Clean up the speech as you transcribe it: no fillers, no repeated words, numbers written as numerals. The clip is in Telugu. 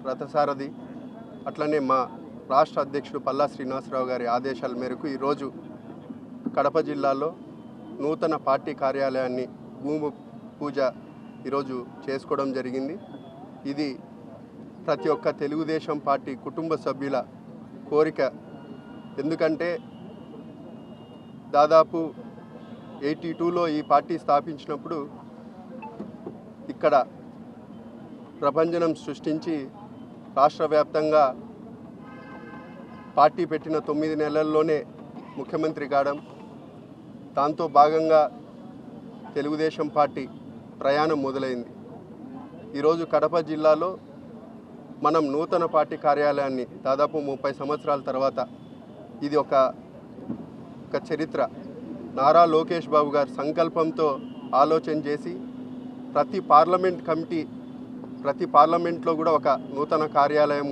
రథసారథి అట్లనే మా రాష్ట్ర అధ్యక్షుడు పల్లా శ్రీనివాసరావు గారి ఆదేశాల మేరకు ఈరోజు కడప జిల్లాలో నూతన పార్టీ కార్యాలయాన్ని భూమి పూజ ఈరోజు చేసుకోవడం జరిగింది. ఇది ప్రతి ఒక్క తెలుగుదేశం పార్టీ కుటుంబ సభ్యుల కోరిక. ఎందుకంటే దాదాపు 82లో ఈ పార్టీ స్థాపించినప్పుడు ఇక్కడ ప్రభంజనం సృష్టించి రాష్ట్ర వ్యాప్తంగా పార్టీ పెట్టిన 9 నెలల్లోనే ముఖ్యమంత్రి కావడం, దాంతో భాగంగా తెలుగుదేశం పార్టీ ప్రయాణం మొదలైంది. ఈరోజు కడప జిల్లాలో మనం నూతన పార్టీ కార్యాలయాన్ని దాదాపు 30 సంవత్సరాల తర్వాత ఇది ఒక చరిత్ర. నారా లోకేష్ బాబు గారి సంకల్పంతో ఆలోచన చేసి ప్రతి పార్లమెంట్లో కూడా ఒక నూతన కార్యాలయం